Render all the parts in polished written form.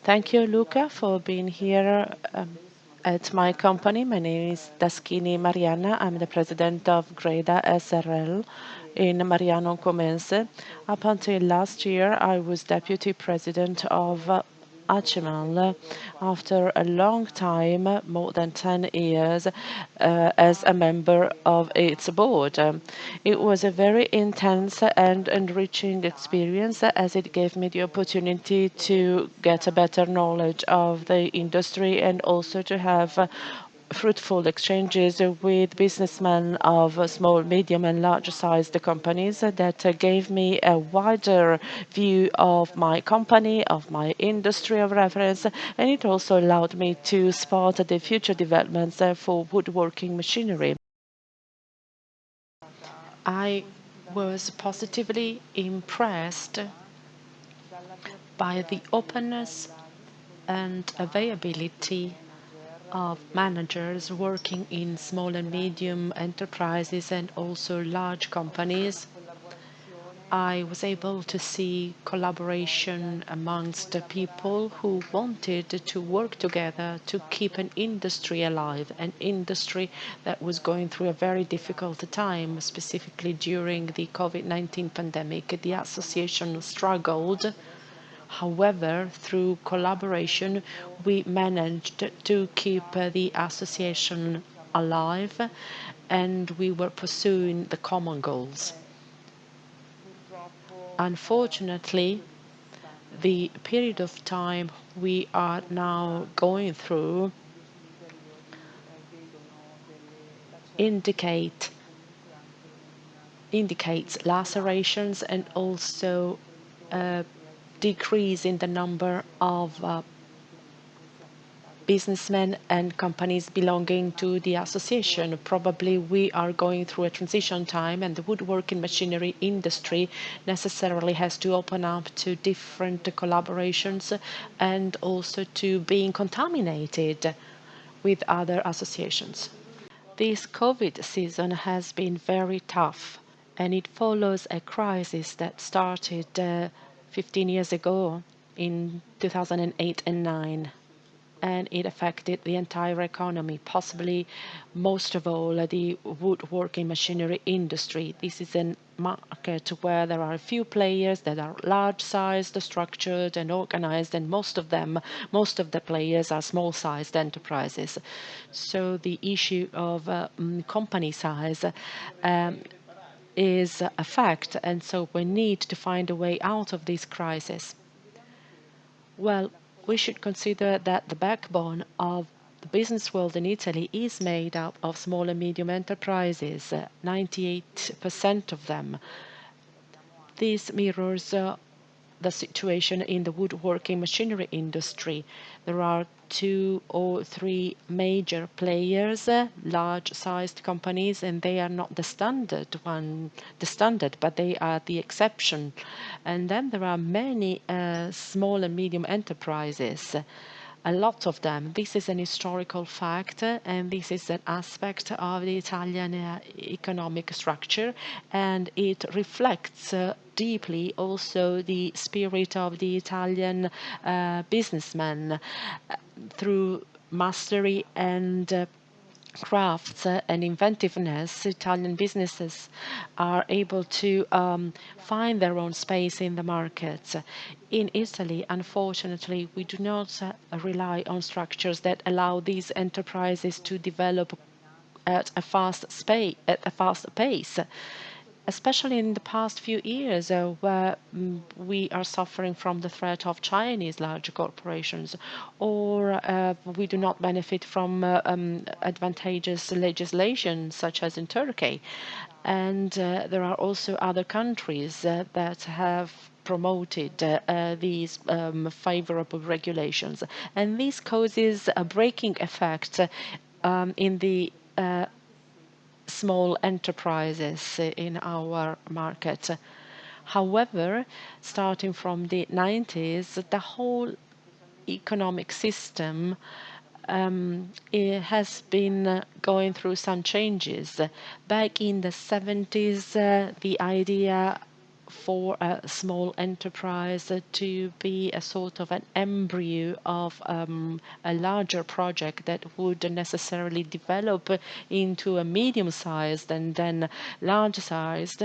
Thank you, Luca, for being here at my company. My name is Daschini Marianna. I'm the president of Greda SRL in Mariano Comense. Up until last year, I was deputy president of Acimall after a long time, more than 10 years, as a member of its board. It was a very intense and enriching experience as it gave me the opportunity to get a better knowledge of the industry and also to have fruitful exchanges with businessmen of small, medium, and large-sized companies that gave me a wider view of my company, of my industry of reference, and it also allowed me to spot the future developments for woodworking machinery. I was positively impressed by the openness and availability of managers working in small and medium enterprises and also large companies. I was able to see collaboration amongst the people who wanted to work together to keep an industry alive, an industry that was going through a very difficult time, specifically during the COVID-19 pandemic. The association struggled. However, through collaboration, we managed to keep the association alive and we were pursuing the common goals. Unfortunately, the period of time we are now going through indicates lacerations and also a decrease in the number of businessmen and companies belonging to the association. Probably we are going through a transition time and the woodworking machinery industry necessarily has to open up to different collaborations and also to being contaminated with other associations. This COVID season has been very tough and it follows a crisis that started 15 years ago in 2008 and 9. And it affected the entire economy, possibly most of all the woodworking machinery industry. This is a market where there are a few players that are large-sized, structured and organized, and most of the players are small-sized enterprises. So the issue of company size is a fact, and so we need to find a way out of this crisis. Well, we should consider that the backbone of the business world in Italy is made up of small and medium enterprises, 98% of them. This mirrors the situation in the woodworking machinery industry. There are 2 or 3 major players, large-sized companies, and they are not the standard, but they are the exception. And then there are many small and medium enterprises. A lot of them. This is an historical fact, and this is an aspect of the Italian economic structure, and it reflects deeply also the spirit of the Italian businessman through mastery and crafts and inventiveness. Italian businesses are able to find their own space in the market. In Italy, unfortunately, we do not rely on structures that allow these enterprises to develop at a fast pace, especially in the past few years where we are suffering from the threat of Chinese large corporations, or we do not benefit from advantageous legislation such as in Turkey. And there are also other countries that have promoted these favorable regulations. And this causes a breaking effect in the small enterprises in our market. However, starting from the 90s, the whole economic system it has been going through some changes. Back in the 70s, the idea for a small enterprise to be a sort of an embryo of a larger project that would necessarily develop into a medium-sized and then large-sized,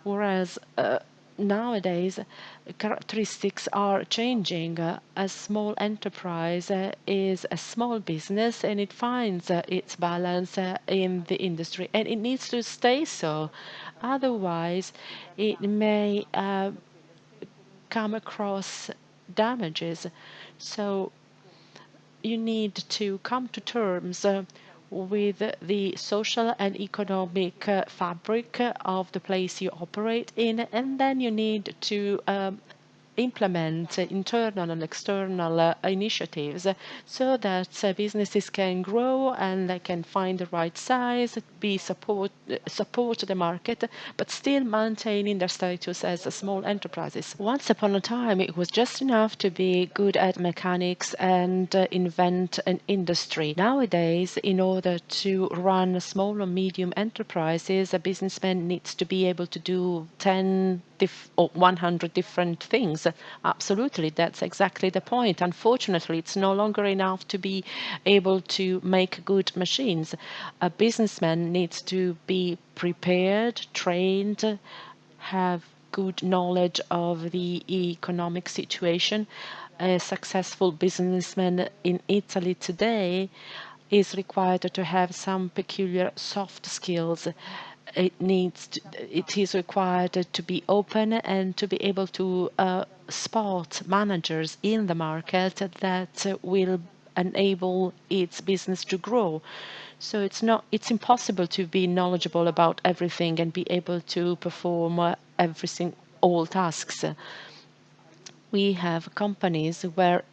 whereas nowadays characteristics are changing. A small enterprise is a small business and it finds its balance in the industry, and it needs to stay so. Otherwise, it may come across damages. So you need to come to terms with the social and economic fabric of the place you operate in, and then you need to implement internal and external initiatives so that businesses can grow and they can find the right size, support the market, but still maintaining their status as small enterprises. Once upon a time, it was just enough to be good at mechanics and invent an industry. Nowadays, in order to run small or medium enterprises, a businessman needs to be able to do 10 or 100 different things. Absolutely, that's exactly the point. Unfortunately, it's no longer enough to be able to make good machines. A businessman needs to be prepared, trained, have good knowledge of the economic situation. A successful businessman in Italy today is required to have some peculiar soft skills. It is required to be open and to be able to spot managers in the market that will enable its business to grow. So it's impossible to be knowledgeable about everything and be able to perform all tasks. We have companies where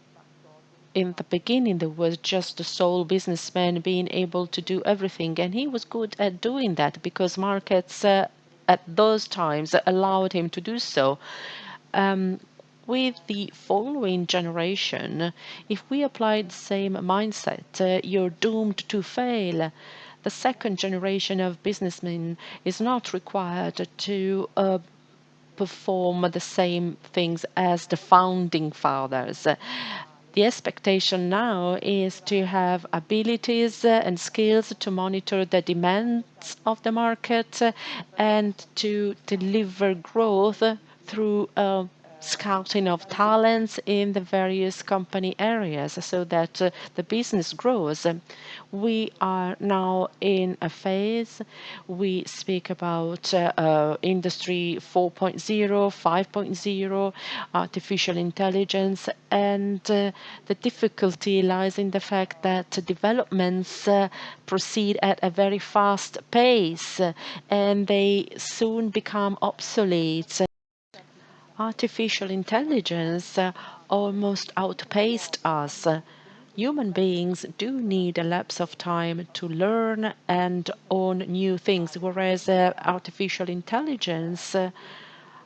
in the beginning there was just the sole businessman being able to do everything, and he was good at doing that because markets at those times allowed him to do so. With the following generation, if we apply the same mindset, you're doomed to fail. The second generation of businessmen is not required to perform the same things as the founding fathers. The expectation now is to have abilities and skills to monitor the demands of the market and to deliver growth through scouting of talents in the various company areas so that the business grows. We are now in a phase, we speak about industry 4.0, 5.0, artificial intelligence, and the difficulty lies in the fact that developments proceed at a very fast pace and they soon become obsolete. Artificial intelligence almost outpaced us. Human beings do need a lapse of time to learn and own new things, whereas artificial intelligence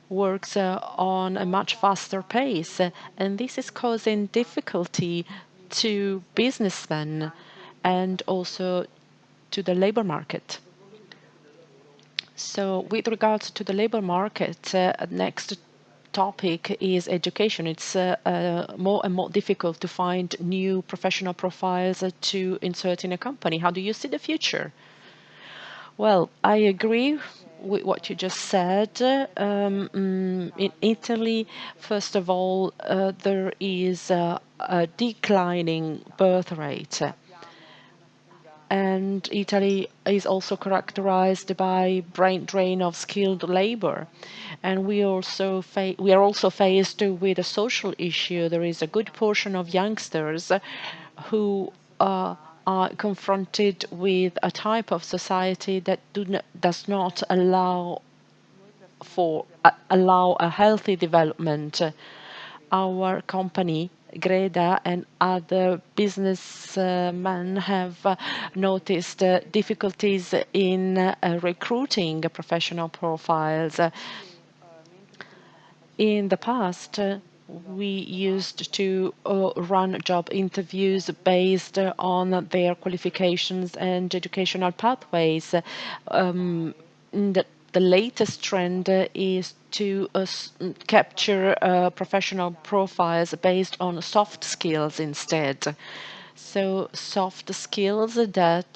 works on a much faster pace, and this is causing difficulty to businessmen and also to the labor market. So with regards to the labor market, next topic is education. It's more and more difficult to find new professional profiles to insert in a company. How do you see the future? Well, I agree with what you just said. In Italy, first of all, there is a declining birth rate. And Italy is also characterized by brain drain of skilled labor. And we are also faced with a social issue. There is a good portion of youngsters who are confronted with a type of society that does not allow a healthy development. Our company, Greda, and other businessmen have noticed difficulties in recruiting professional profiles. In the past, we used to run job interviews based on their qualifications and educational pathways. The the latest trend is to capture professional profiles based on soft skills instead. So soft skills that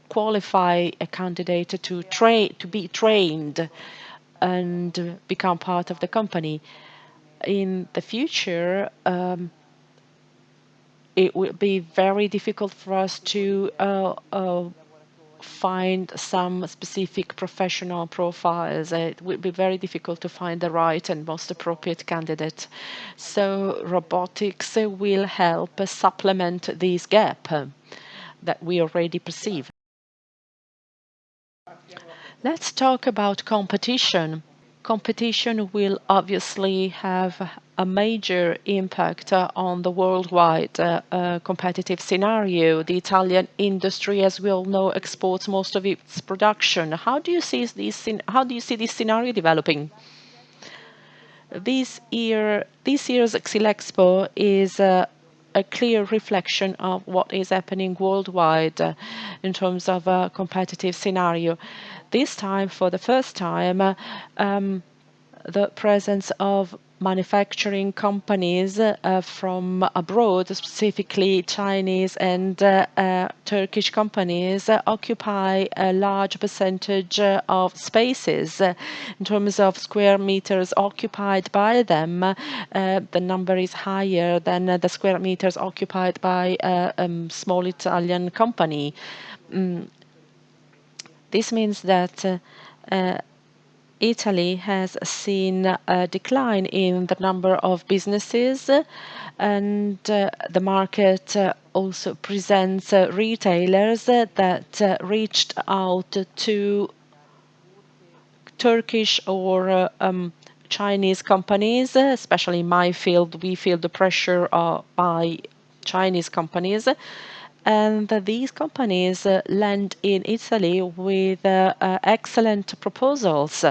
qualify a candidate to be trained and become part of the company. In the future, it will be very difficult for us to find some specific professional profiles. It would be very difficult to find the right and most appropriate candidate. So robotics will help supplement this gap that we already perceive. Let's talk about competition. Competition will obviously have a major impact on the worldwide competitive scenario. The Italian industry, as we all know, exports most of its production. How do you see this scenario developing? This year's Xylexpo is a clear reflection of what is happening worldwide in terms of a competitive scenario. This time, for the first time, the presence of manufacturing companies from abroad, specifically Chinese and Turkish companies, occupy a large percentage of spaces. In terms of square meters occupied by them, the number is higher than the square meters occupied by a small Italian company. This means that Italy has seen a decline in the number of businesses, and the market also presents retailers that reached out to Turkish or Chinese companies, especially in my field. We feel the pressure by Chinese companies. And these companies land in Italy with excellent proposals.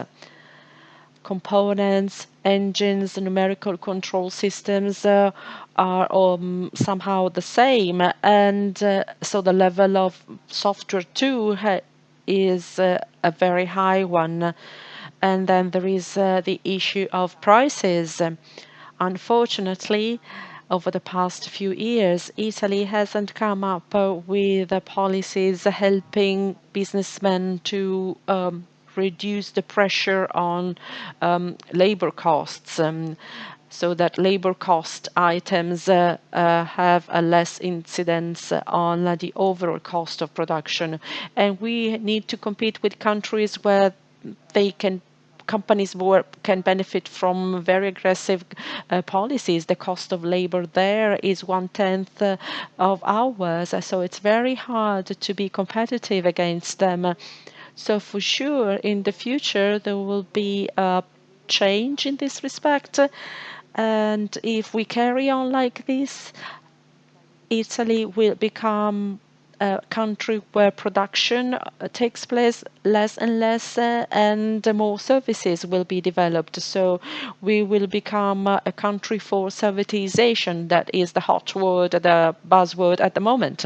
Components, engines, numerical control systems are somehow the same, and so the level of software too is a very high one. And then there is the issue of prices. Unfortunately, over the past few years, Italy hasn't come up with policies helping businessmen to reduce the pressure on labor costs, so that labor cost items have a less incidence on the overall cost of production. And we need to compete with countries where companies can benefit from very aggressive policies. The cost of labor there is 1/10 of ours, so it's very hard to be competitive against them. So for sure, in the future, there will be a change in this respect. And if we carry on like this, Italy will become a country where production takes place less and less, and more services will be developed. So we will become a country for servitization. That is the hot word, the buzzword at the moment.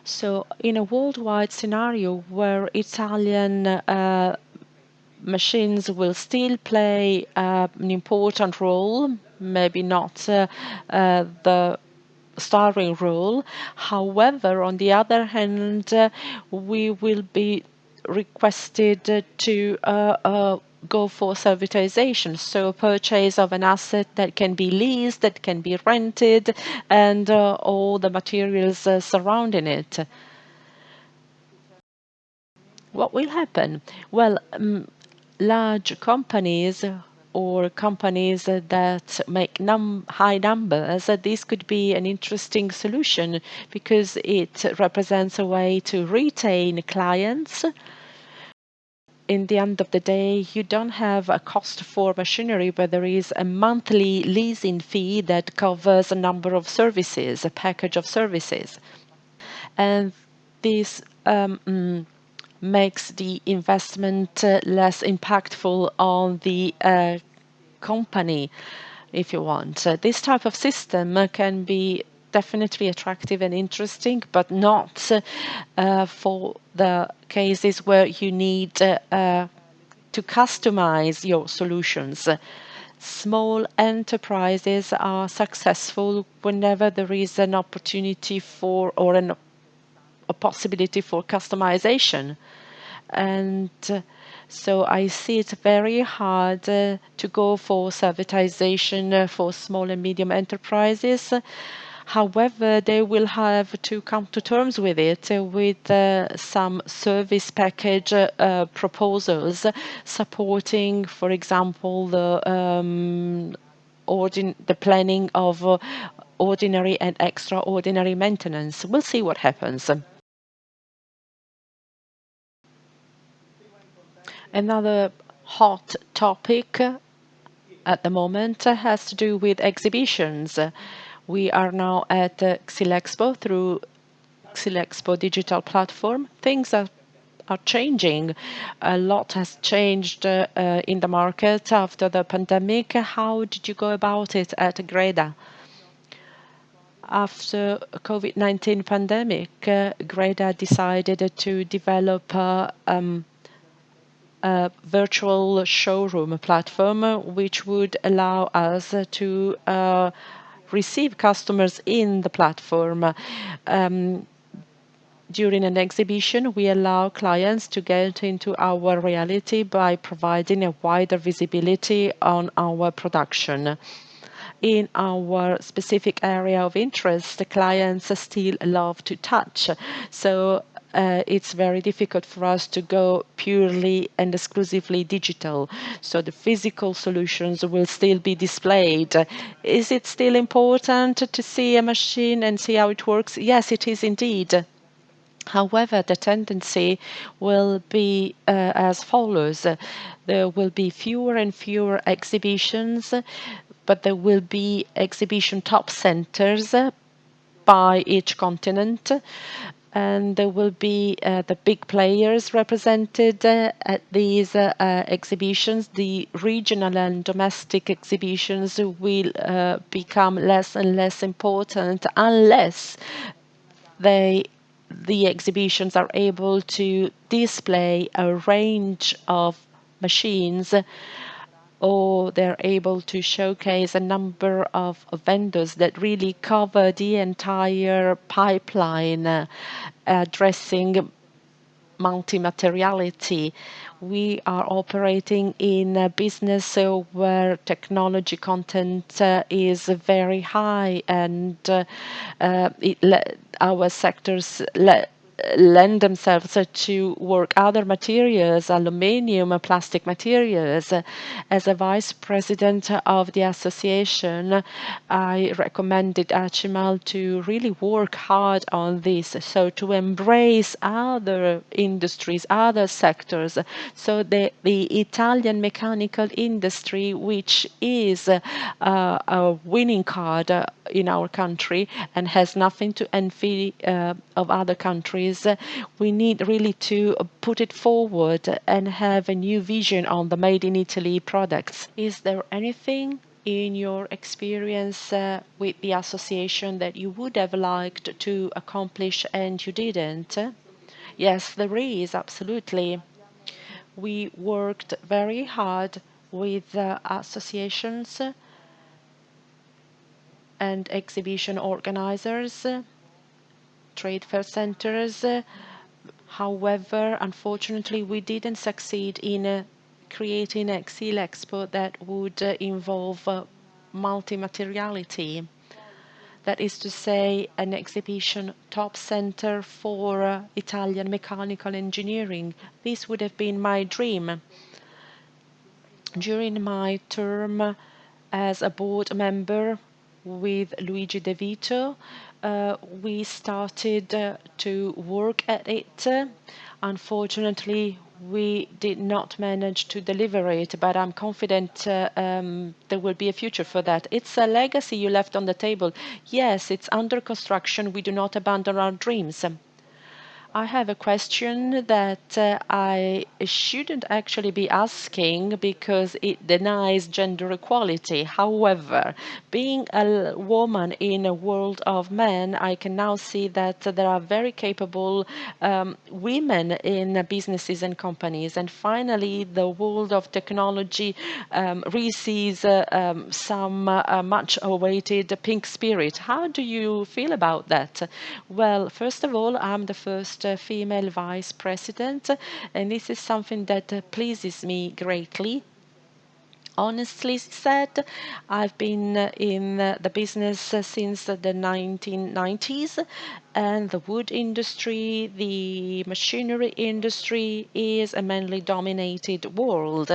So in a worldwide scenario where Italian machines will still play an important role, maybe not the starring role. However, on the other hand, we will be requested to go for servitization, so purchase of an asset that can be leased, that can be rented, and all the materials surrounding it. What will happen? Well, large companies or companies that make high numbers, this could be an interesting solution because it represents a way to retain clients. In the end of the day, you don't have a cost for machinery, but there is a monthly leasing fee that covers a number of services, a package of services. And this makes the investment less impactful on the company, if you want. This type of system can be definitely attractive and interesting, but not for the cases where you need to customize your solutions. Small enterprises are successful whenever there is an opportunity for or a possibility for customization. And so I see it very hard to go for servitization for small and medium enterprises. However, they will have to come to terms with it with some service package proposals supporting, for example, the planning of ordinary and extraordinary maintenance. We'll see what happens. Another hot topic at the moment has to do with exhibitions. We are now at Xylexpo through Xylexpo Digital platform. Things are changing. A lot has changed in the market after the pandemic. How did you go about it at Greda? After COVID-19 pandemic, Greda decided to develop a virtual showroom platform which would allow us to receive customers in the platform. During an exhibition, we allow clients to get into our reality by providing a wider visibility on our production. In our specific area of interest, the clients still love to touch. So it's very difficult for us to go purely and exclusively digital. So the physical solutions will still be displayed. Is it still important to see a machine and see how it works? Yes, it is indeed. However, the tendency will be as follows. There will be fewer and fewer exhibitions, but there will be exhibition top centers by each continent, and there will be the big players represented at these exhibitions. The regional and domestic exhibitions will become less and less important unless the exhibitions are able to display a range of machines, or they're able to showcase a number of vendors that really cover the entire pipeline, addressing multi-materiality. We are operating in a business where technology content is very high, and our sectors lend themselves to work other materials, aluminium, plastic materials. As a vice president of the association, I recommended Acimall to really work hard on this, so to embrace other industries, other sectors. So the Italian mechanical industry, which is a winning card in our country and has nothing to envy of other countries, we need really to put it forward and have a new vision on the Made in Italy products. Is there anything in your experience with the association that you would have liked to accomplish and you didn't? Yes, there is, absolutely. We worked very hard with associations and exhibition organizers, trade fair centers. However, unfortunately, we didn't succeed in creating a Xylexpo that would involve multi-materiality. That is to say, an exhibition top center for Italian mechanical engineering. This would have been my dream. During my term as a board member with Luigi De Vito, we started to work at it. Unfortunately, we did not manage to deliver it, but I'm confident there will be a future for that. It's a legacy you left on the table. Yes, it's under construction. We do not abandon our dreams. I have a question that I shouldn't actually be asking because it denies gender equality. However, being a woman in a world of men, I can now see that there are very capable women in businesses and companies. And finally, the world of technology receives some much awaited pink spirit. How do you feel about that? Well, first of all, I'm the first female vice president, and this is something that pleases me greatly. Honestly said, I've been in the business since the 1990s, and the wood industry, the machinery industry is a mainly dominated world.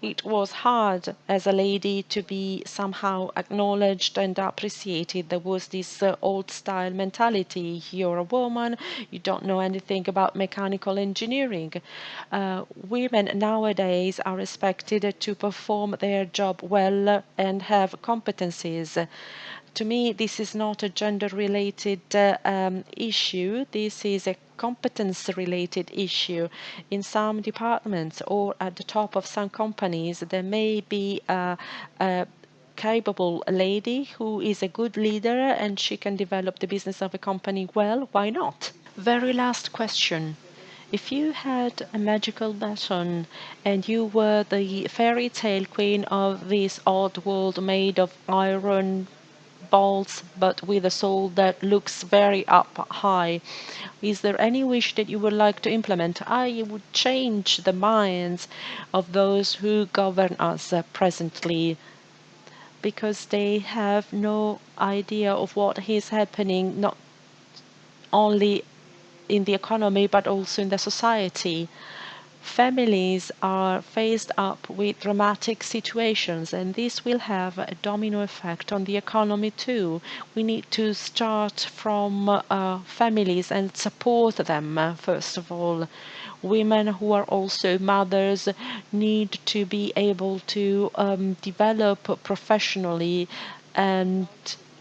It was hard as a lady to be somehow acknowledged and appreciated. There was this old style mentality. You're a woman, you don't know anything about mechanical engineering. Women nowadays are expected to perform their job well and have competencies. To me, this is not a gender-related issue. This is a competence-related issue. In some departments or at the top of some companies, there may be a capable lady who is a good leader and she can develop the business of a company well. Why not? Very last question. If you had a magical baton and you were the fairy tale queen of this odd world made of iron balls but with a soul that looks very up high, is there any wish that you would like to implement? I would change the minds of those who govern us presently, because they have no idea of what is happening, not only in the economy but also in the society. Families are faced up with dramatic situations, and this will have a domino effect on the economy too. We need to start from families and support them, first of all. Women who are also mothers need to be able to develop professionally and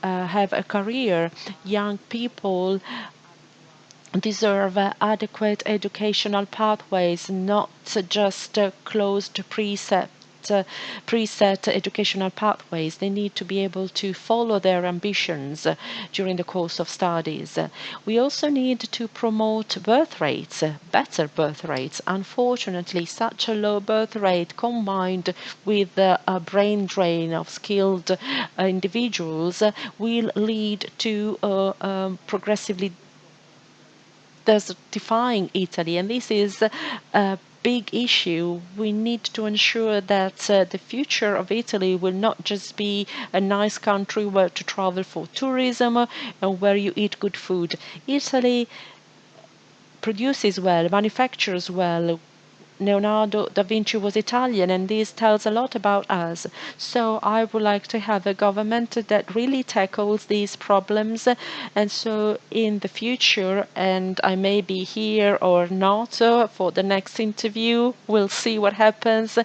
have a career. Young people deserve adequate educational pathways, not just closed preset educational pathways. They need to be able to follow their ambitions during the course of studies. We also need to promote birth rates, better birth rates. Unfortunately, such a low birth rate combined with a brain drain of skilled individuals will lead to progressively desertifying Italy, and this is a big issue. We need to ensure that the future of Italy will not just be a nice country where to travel for tourism and where you eat good food. Italy produces well, manufactures well. Leonardo da Vinci was Italian, and this tells a lot about us. So I would like to have a government that really tackles these problems. And so in the future, and I may be here or not for the next interview, we'll see what happens.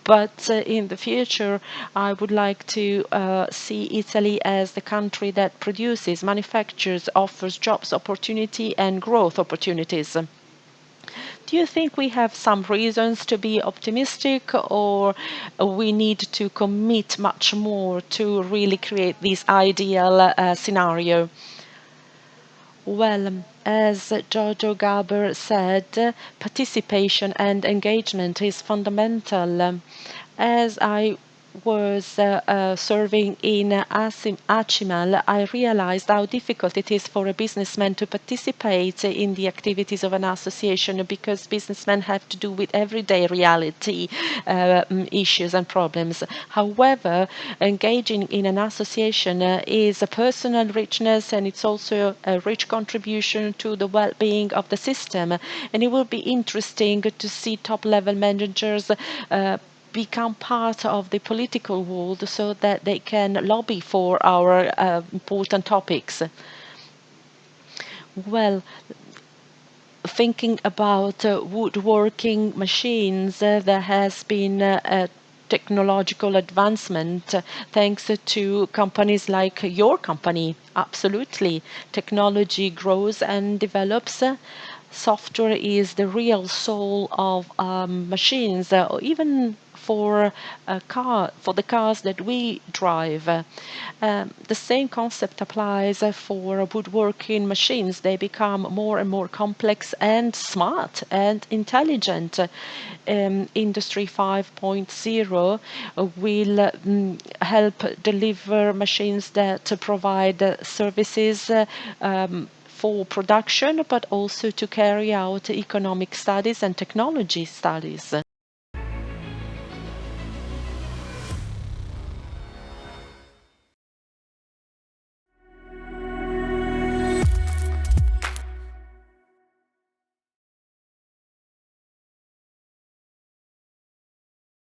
But in the future, I would like to see Italy as the country that produces, manufactures, offers jobs opportunity and growth opportunities. Do you think we have some reasons to be optimistic, or we need to commit much more to really create this ideal scenario? Well, as Giorgio Gaber said, participation and engagement is fundamental. As I was serving in Acimall, I realized how difficult it is for a businessman to participate in the activities of an association, because businessmen have to do with everyday reality issues and problems. However, engaging in an association is a personal richness, and it's also a rich contribution to the well-being of the system. And it will be interesting to see top-level managers become part of the political world so that they can lobby for our important topics. Well, thinking about woodworking machines, there has been a technological advancement thanks to companies like your company. Absolutely. Technology grows and develops. software is the real soul of machines, or even for a car, for the cars that we drive. The same concept applies for woodworking machines. They become more and more complex and smart and intelligent. Industry 5.0 will help deliver machines that provide services for production, but also to carry out economic studies and technology studies.